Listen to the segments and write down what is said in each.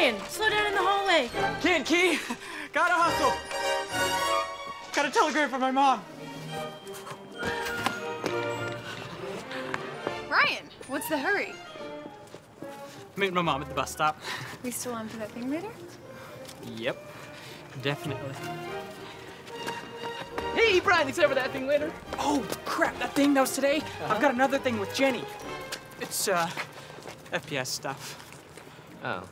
Brian, slow down in the hallway. Can't, Key. Gotta hustle. Got a telegram from my mom. Brian, what's the hurry? Meeting my mom at the bus stop. We still on for that thing later? Yep, definitely. Hey, Brian, excited for that thing later? Oh, crap, that thing that was today? I've got another thing with Jenny. It's, FPS stuff. Oh.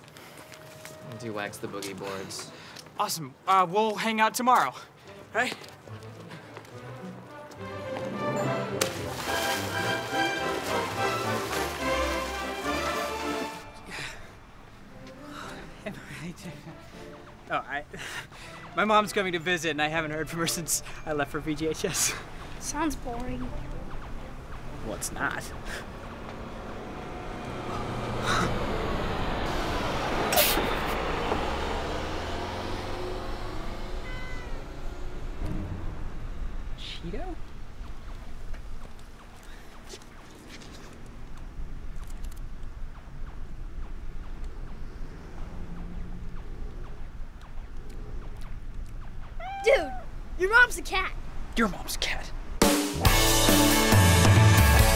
Do you wax the boogie boards? Awesome. We'll hang out tomorrow, right? Oh, my mom's coming to visit, and I haven't heard from her since I left for VGHS. Sounds boring. Well, it's not. Cheeto? Dude, your mom's a cat. Your mom's a cat.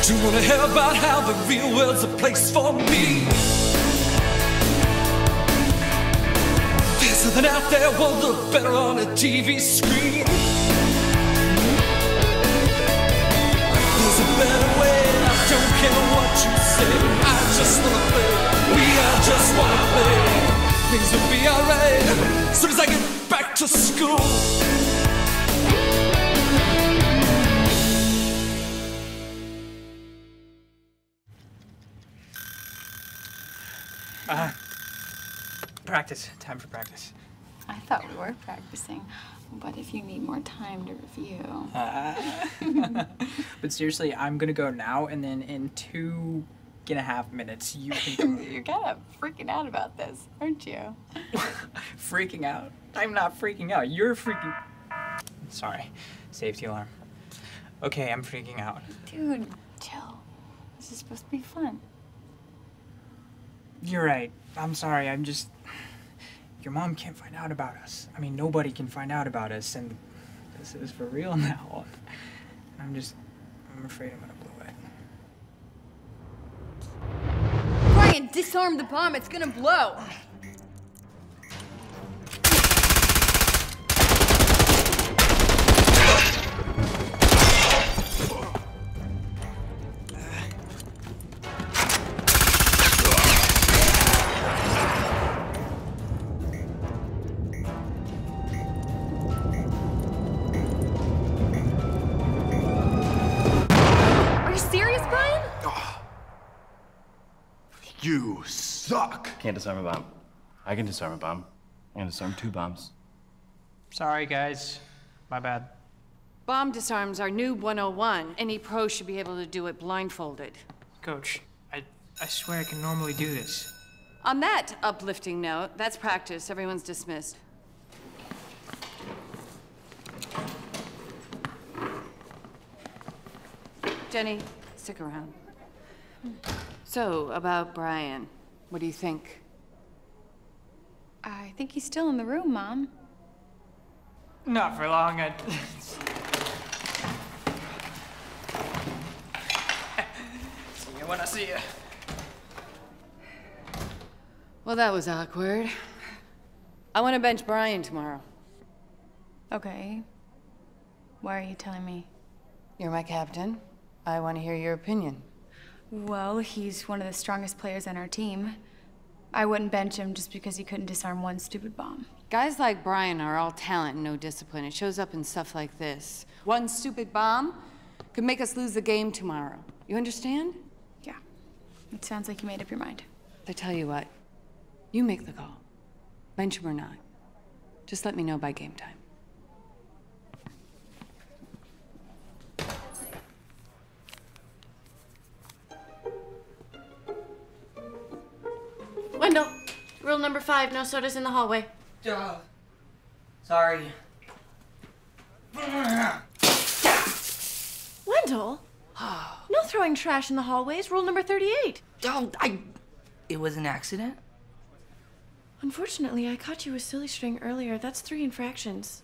Do you wanna hear about how the real world's a place for me? There's something out there won't look better on a TV screen. There's a better way, I don't care what you say. I just wanna play, we all just wanna play. Things will be alright, soon as I get back to school. Practice. Time for practice. I thought we were practicing, but if you need more time to review. But seriously, I'm gonna go now, and then in 2.5 minutes, you can go. You're kind of freaking out about this, aren't you? Freaking out? I'm not freaking out. You're freaking... Sorry. Safety alarm. Okay, I'm freaking out. Dude, chill. This is supposed to be fun. You're right. I'm sorry. I'm just... Your mom can't find out about us. I mean, nobody can find out about us, and this is for real now. I'm afraid I'm gonna blow it. Brian, disarm the bomb. It's gonna blow. You suck! Can't disarm a bomb. I can disarm a bomb. I can disarm 2 bombs. Sorry, guys. My bad. Bomb disarms are new 101. Any pro should be able to do it blindfolded. Coach, I swear I can normally do this. On that uplifting note, that's practice. Everyone's dismissed. Jenny, stick around. So, about Brian, what do you think? I think he's still in the room, Mom. Not for long. See you when I see you. Well, that was awkward. I want to bench Brian tomorrow. Okay. Why are you telling me? You're my captain. I want to hear your opinion. Well, he's one of the strongest players on our team. I wouldn't bench him just because he couldn't disarm one stupid bomb. Guys like Brian are all talent and no discipline. It shows up in stuff like this. One stupid bomb could make us lose the game tomorrow. You understand? Yeah. It sounds like you made up your mind. I tell you what, you make the call. Bench him or not. Just let me know by game time. Wendell, rule number 5, no sodas in the hallway. Sorry. Wendell? No throwing trash in the hallways, rule number 38. Oh, it was an accident? Unfortunately, I caught you with silly string earlier. That's 3 infractions.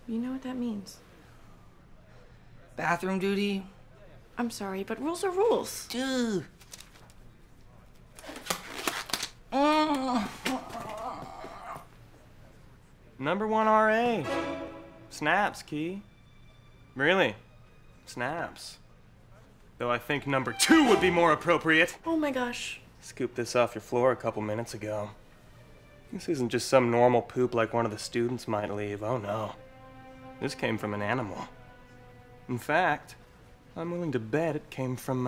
You know what that means. Bathroom duty? I'm sorry, but rules are rules. Dude. Number 1 RA. Snaps, Key. Really. Snaps. Though I think number 2 would be more appropriate. Oh my gosh. Scooped this off your floor a couple minutes ago. This isn't just some normal poop like one of the students might leave. Oh no. This came from an animal. In fact, I'm willing to bet it came from,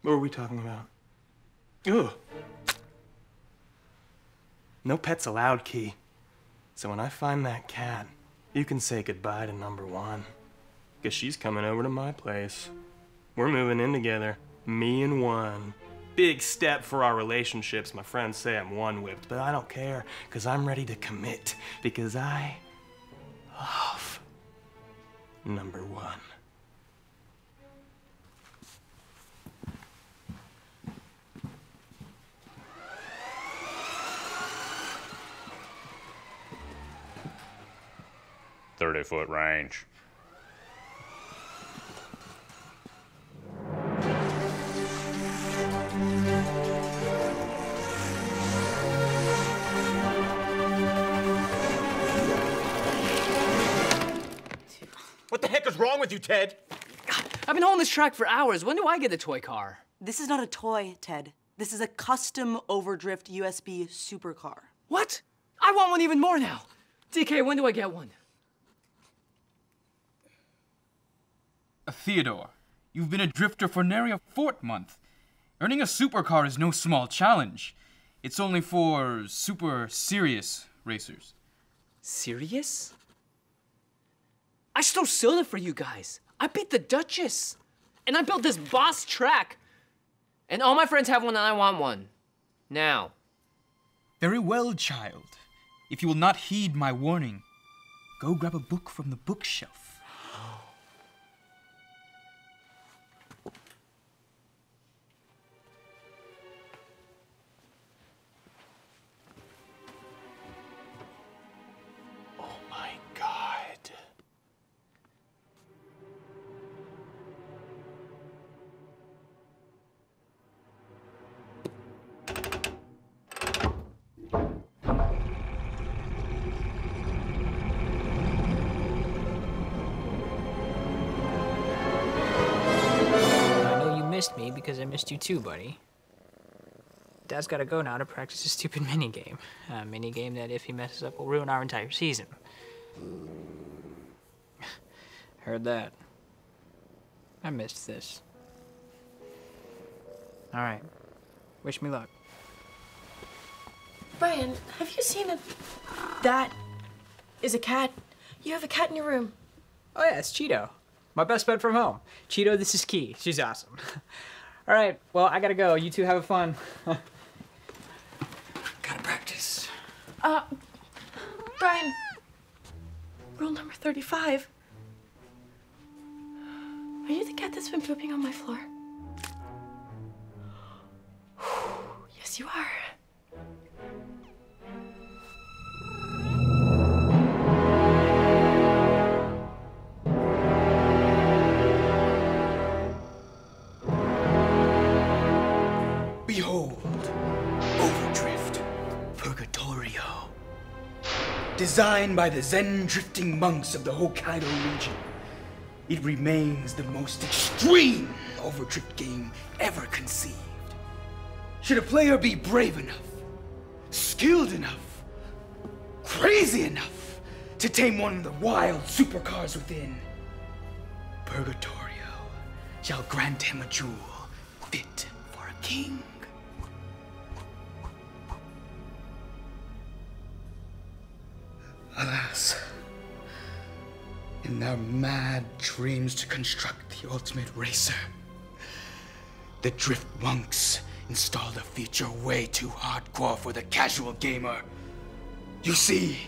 What were we talking about? Ugh. No pets allowed, Key. So when I find that cat, you can say goodbye to number 1. Because she's coming over to my place. We're moving in together. Me and 1. Big step for our relationships. My friends say I'm one-whipped, but I don't care. Because I'm ready to commit. Because I love number 1. Thirty-foot range. What the heck is wrong with you, Ted? I've been holding this track for hours. When do I get the toy car? This is not a toy, Ted. This is a custom overdrift USB supercar. What? I want one even more now. DK, when do I get one? Theodore, you've been a drifter for nary a fortmonth. Earning a supercar is no small challenge. It's only for super serious racers. Serious? I stole silver for you guys. I beat the Duchess. And I built this boss track. And all my friends have one and I want one. Now. Very well, child. If you will not heed my warning, go grab a book from the bookshelf. Missed me because I missed you too, buddy. Dad's gotta go now to practice a stupid minigame. A minigame that, if he messes up, will ruin our entire season. Heard that. I missed this. Alright. Wish me luck. Brian, have you seen a... That is a cat. You have a cat in your room. Oh yeah, it's Cheeto. My best bud from home. Cheeto, this is Key. She's awesome. All right, well, I gotta go. You two have fun. Gotta practice. Brian. Rule number 35. Are you the cat that's been pooping on my floor? Yes, you are. Behold, Overdrift, Purgatorio. Designed by the Zen drifting monks of the Hokkaido region, it remains the most extreme overdrift game ever conceived. Should a player be brave enough, skilled enough, crazy enough to tame one of the wild supercars within, Purgatorio shall grant him a jewel fit for a king. Alas, in that our mad dreams to construct the ultimate racer, the Drift Monks installed a feature way too hardcore for the casual gamer. You see,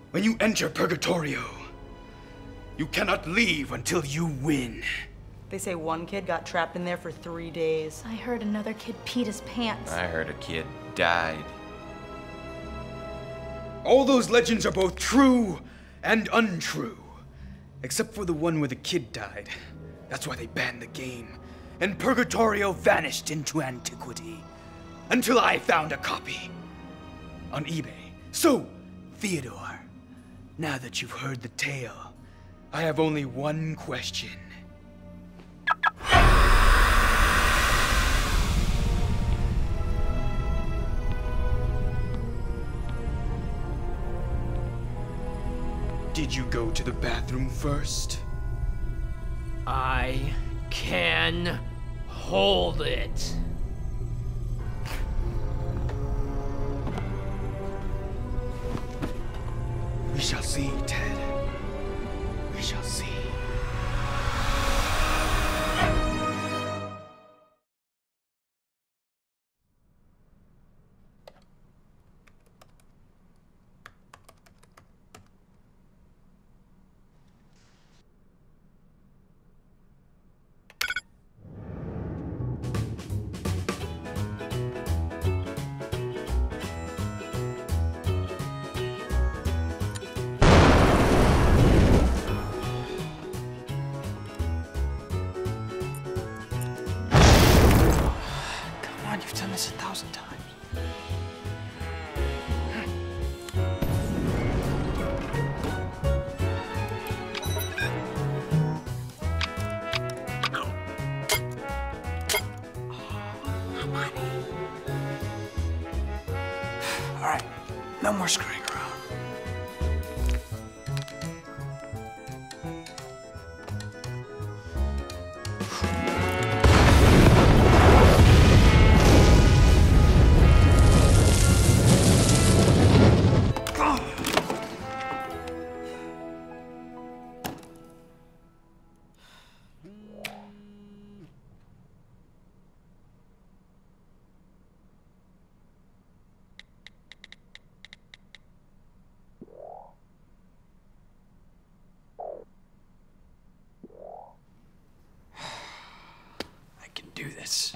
when you enter Purgatorio, you cannot leave until you win. They say one kid got trapped in there for 3 days. I heard another kid peed his pants. I heard a kid died. All those legends are both true and untrue. Except for the one where the kid died. That's why they banned the game. And Purgatorio vanished into antiquity. Until I found a copy. On eBay. So, Theodore, now that you've heard the tale, I have only one question. Did you go to the bathroom first? I can hold it. We shall see, Ted. We shall see. You've done this 1,000 times. All right, no more screwing around. Do this.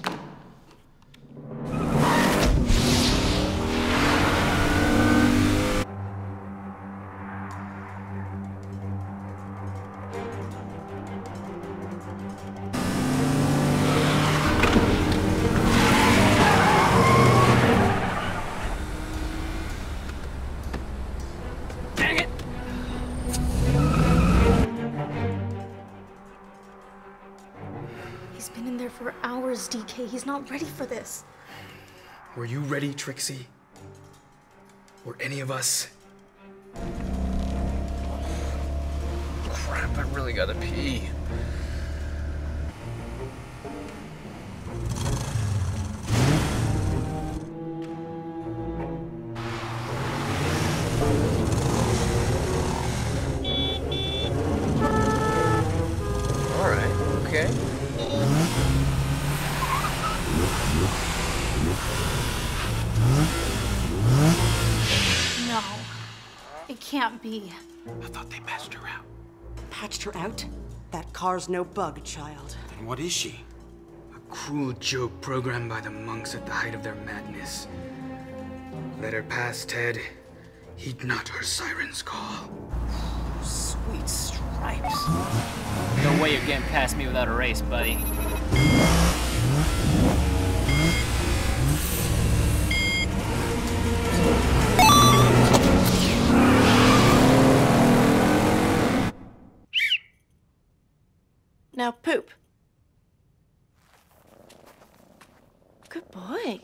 Dang it! He's been in there for hours, DK. He's not ready for this. Were you ready, Trixie? Were any of us? Crap, I really gotta pee. Alright, okay. No, it can't be. I thought they patched her out. Patched her out? That car's no bug, child. Then what is she? A cruel joke programmed by the monks at the height of their madness. Let her pass, Ted. Heed not her siren's call. Sweet stripes. No way you're getting past me without a race, buddy. Now poop. Good boy.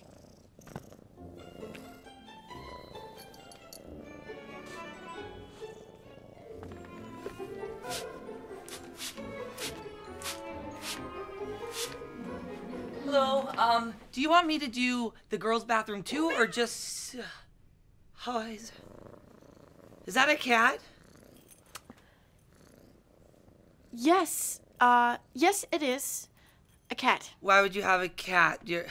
Hello, do you want me to do the girls' bathroom too, or just... How is that a cat? Yes. Yes, it is. A cat. Why would you have a cat? You're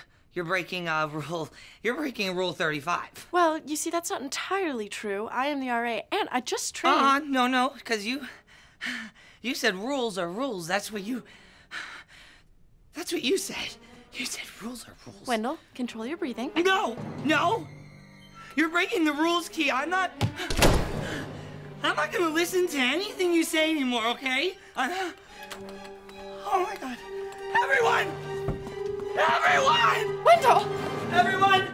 breaking a rule. You're breaking Rule 35. Well, you see, that's not entirely true. I am the RA, and I just trained. No, because you said rules are rules. That's what you said. You said rules are rules. Wendell, control your breathing. No! You're breaking the rules, Kee. I'm not gonna listen to anything you say anymore, okay? Oh my God. Everyone! Wendell! Everyone!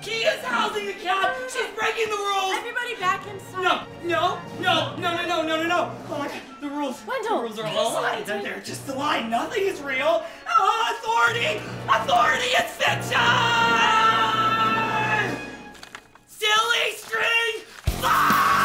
Kee is housing the cat! She's breaking the rules! Everybody back inside. No! Oh my God, the rules. Wendell, The rules are all a lie. They're just a lie. Nothing is real. Authority is fiction! Silly string! Brian!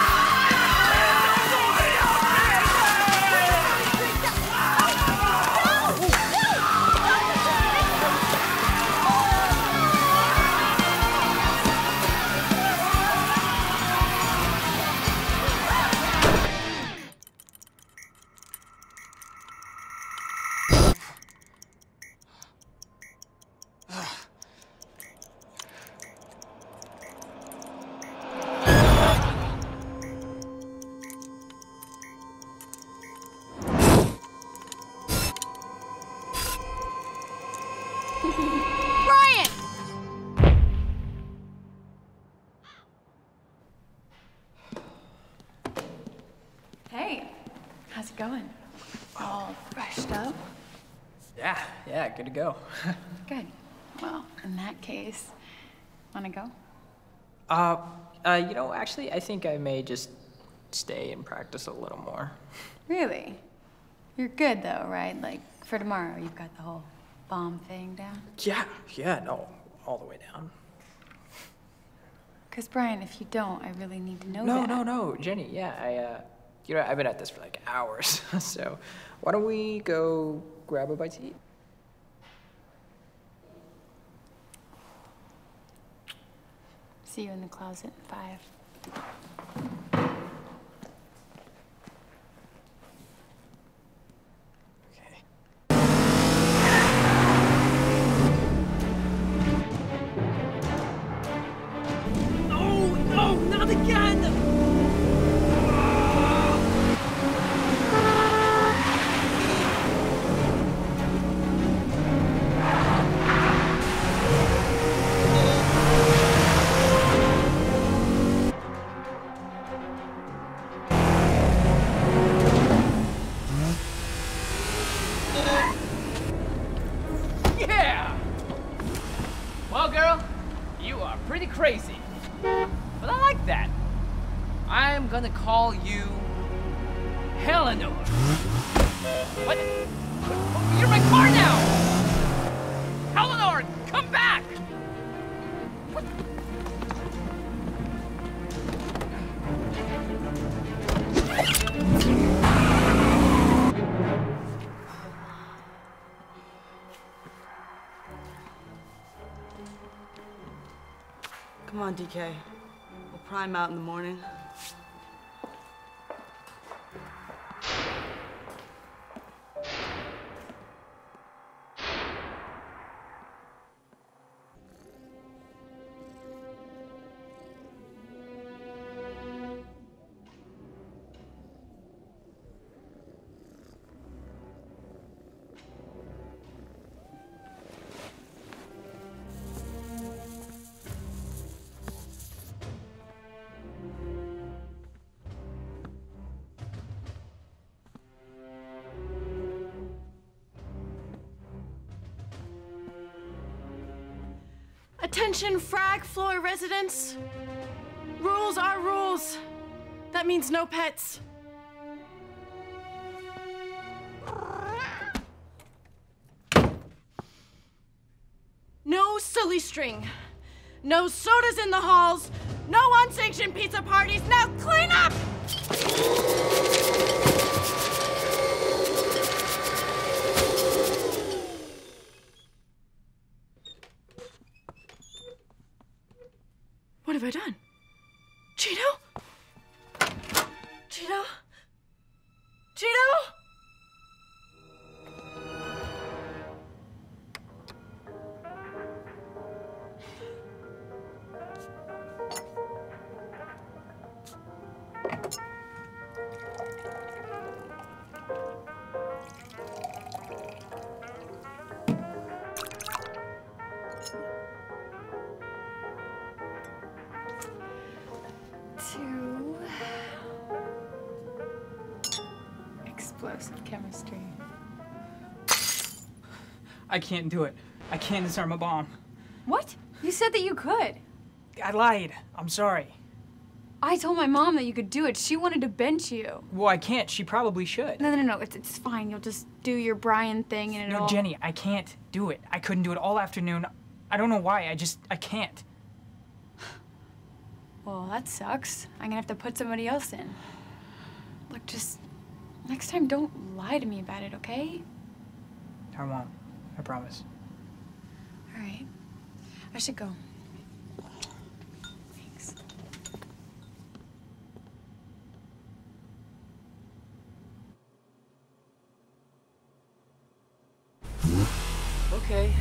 Hey, how's it going? All freshed up? Yeah, good to go. Good. Well, in that case, wanna go? Actually, I think I may just stay and practice a little more. Really? You're good though, right? Like, for tomorrow, you've got the whole bomb thing down? Yeah, no, all the way down. Because, Brian, if you don't, I really need to know that. No, Jenny, yeah, I've been at this for like hours, so why don't we go grab a bite to eat? See you in the closet in 5. No, not again! Yeah! Well, girl, you are pretty crazy. But I like that. I'm gonna call you Eleanor. What? You're my car now! Eleanor, come back! What? Come on, DK. We'll prime out in the morning. Attention, frag floor residents. Rules are rules. That means no pets. No silly string. No sodas in the halls. No unsanctioned pizza parties. Now clean up! What have I done? Cheeto? Cheeto? explosive chemistry. I can't do it. I can't disarm a bomb. What? You said that you could. I lied. I'm sorry. I told my mom that you could do it. She wanted to bench you. Well, I can't. She probably should. No. It's fine. You'll just do your Brian thing and it'll... No, Jenny, I can't do it. I couldn't do it all afternoon. I don't know why. I can't. Well, that sucks. I'm gonna have to put somebody else in. Look, just next time don't lie to me about it, okay? I won't. I promise. All right. I should go. Thanks. Okay.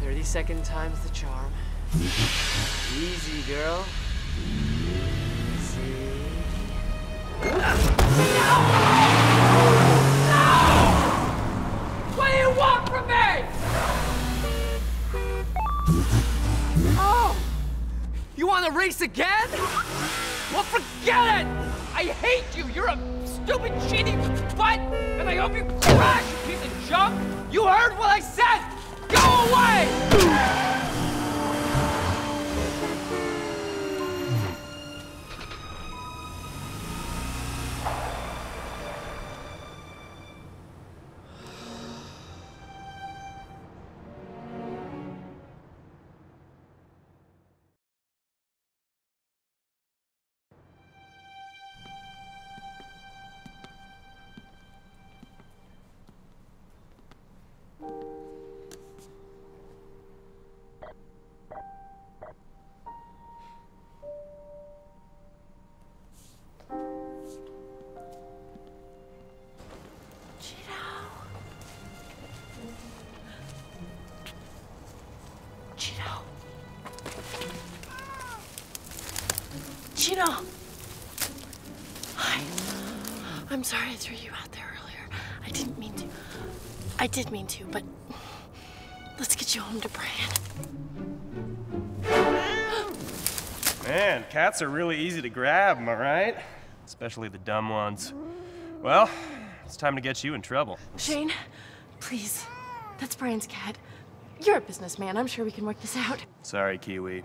30-second time's the charm. Easy, girl. Easy. What do you want from me? Oh! You want to race again? Well, forget it! I hate you! You're a stupid, cheating butt! And I hope you crash, you piece of junk! You heard what I said! Go away! Chino! Hi. I'm sorry I threw you out there earlier. I didn't mean to. I did mean to, but let's get you home to Brian. Man, cats are really easy to grab, am I right? Especially the dumb ones. Well, it's time to get you in trouble. Shane, please. That's Brian's cat. You're a businessman. I'm sure we can work this out. Sorry, Kiwi.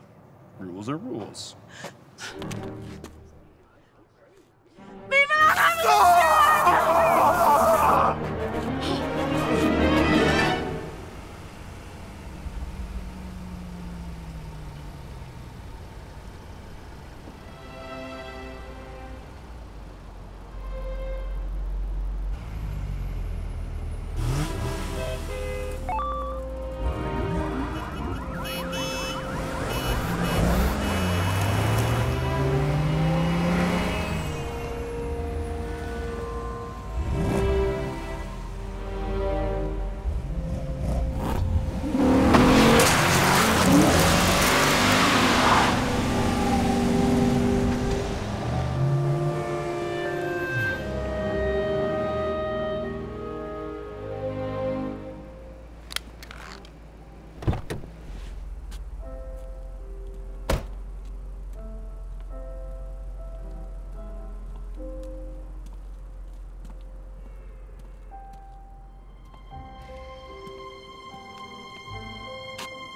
Rules are rules. Leave it alone!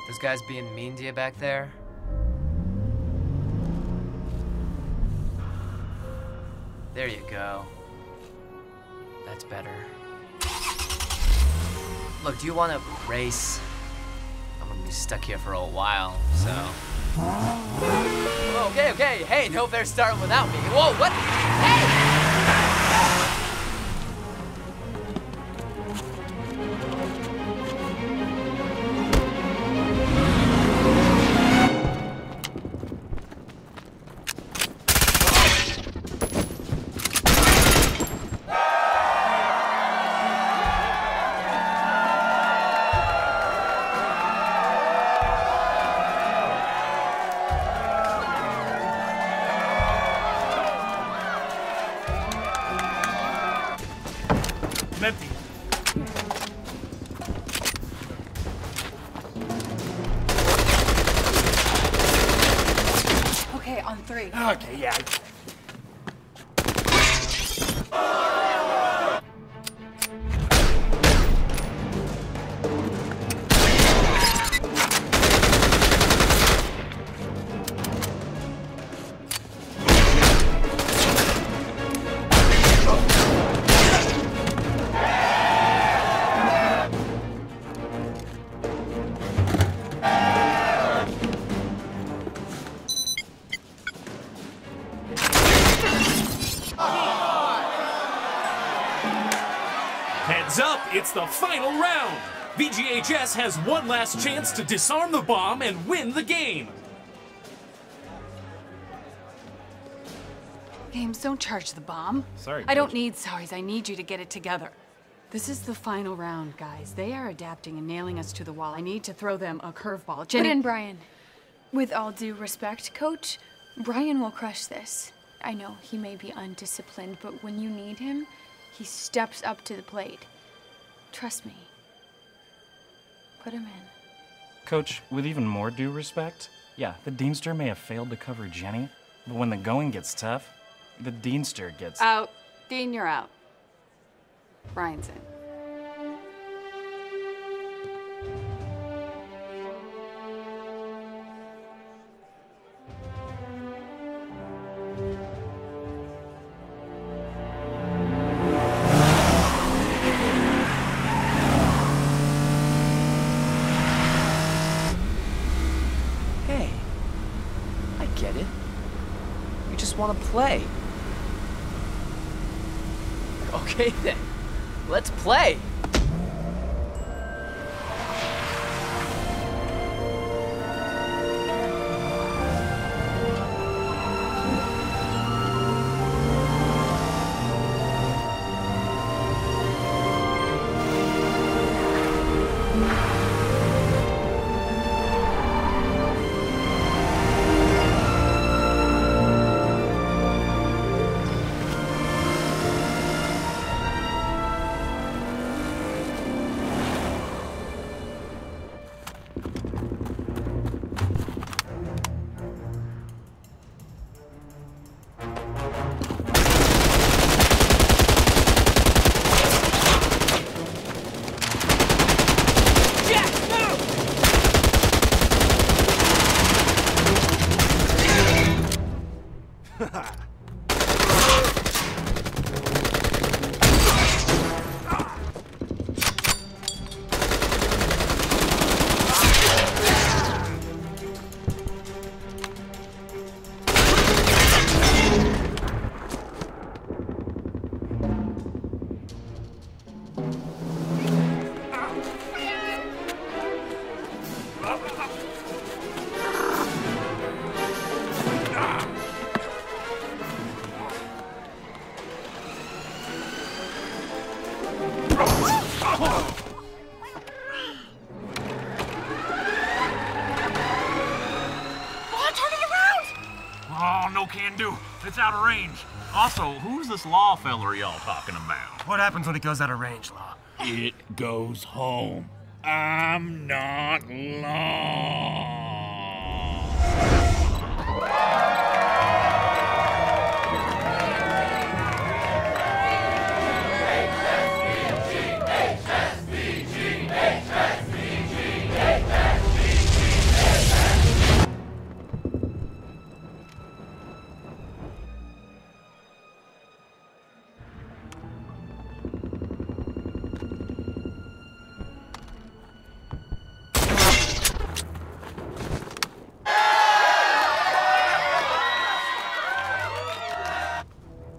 Those guys being mean to you back there? There you go. That's better. Look, do you want to race? I'm gonna be stuck here for a while, so... Whoa, okay, hey, no fair starting without me. Whoa, what? Hey! Empty. Okay, on 3. Okay, yeah. It's the final round. VGHS has one last chance to disarm the bomb and win the game. Games, don't charge the bomb. Sorry, I don't Coach. need sorries. I need you to get it together. This is the final round, guys. They are adapting and nailing us to the wall. I need to throw them a curveball. Jenny. Put in Brian. With all due respect, Coach, Brian will crush this. I know he may be undisciplined, but when you need him, he steps up to the plate. Trust me. Put him in. Coach, with even more due respect, yeah, the Deanster may have failed to cover Jenny, but when the going gets tough, the Deanster gets... Out. Dean, you're out. Brian's in. Hey, I get it. You just want to play. Okay then, let's play. Oh, no can do. It's out of range. Also, who's this law feller y'all talking about? What happens when it goes out of range, Law? It goes home. I'm not Law.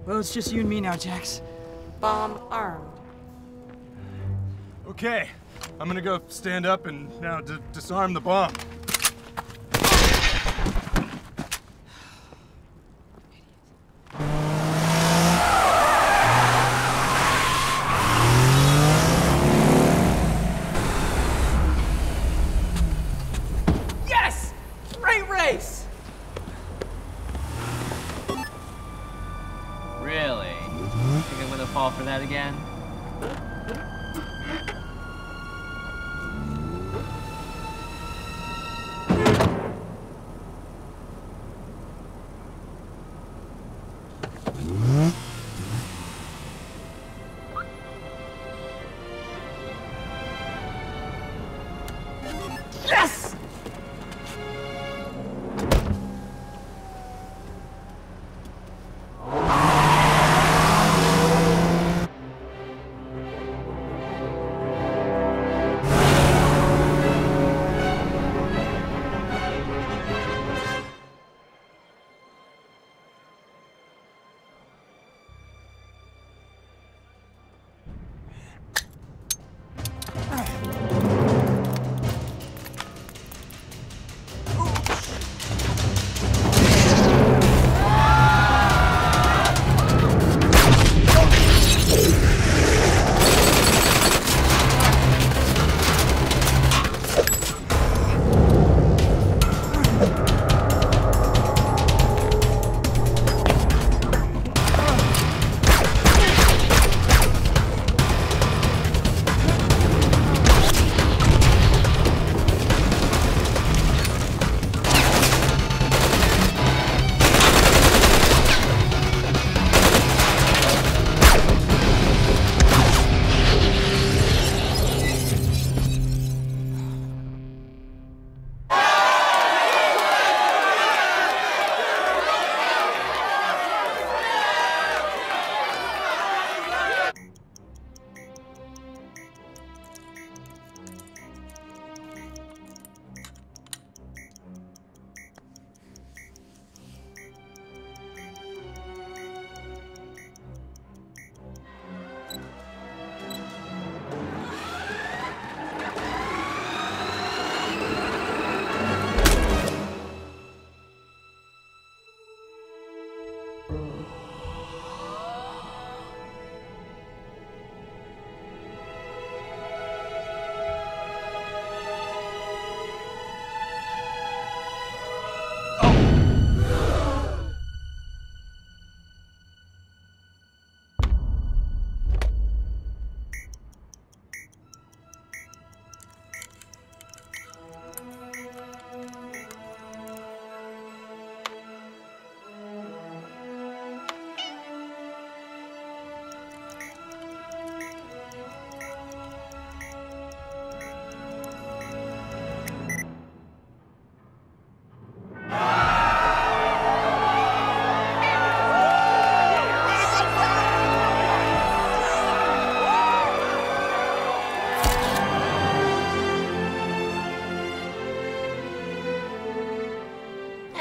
Well, it's just you and me now, Jax. Bomb armed. Okay, I'm gonna go stand up and now disarm the bomb. Yes! Great race! Really? Think I'm gonna fall for that again? Yes!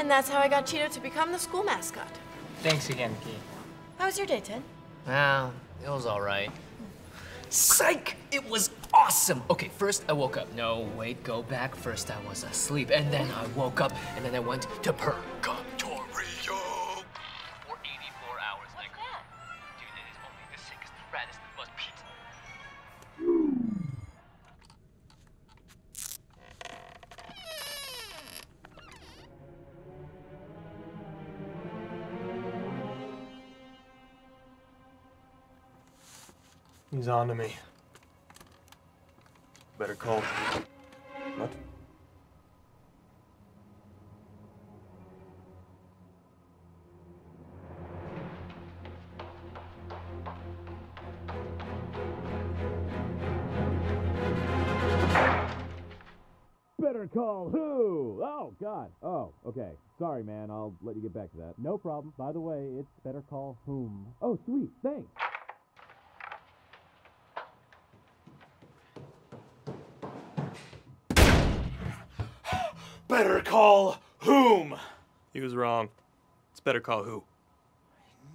And that's how I got Cheeto to become the school mascot. Thanks again, Kee. How was your day, Ted? Well, it was all right. Psych! It was awesome! Okay, first I woke up. No, wait, go back. First I was asleep, and then I woke up, and then I went to Purgatorio. For 84 hours. Like, dude, it is only the sickest, raddest, most pizza. He's on to me. Better call. What? Better call who? Oh, God. Oh, okay. Sorry, man. I'll let you get back to that. No problem. By the way, it's better call whom. Oh, sweet. Thanks. Better call whom? He was wrong. It's better call who.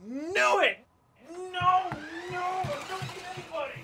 Knew it! No, don't get anybody!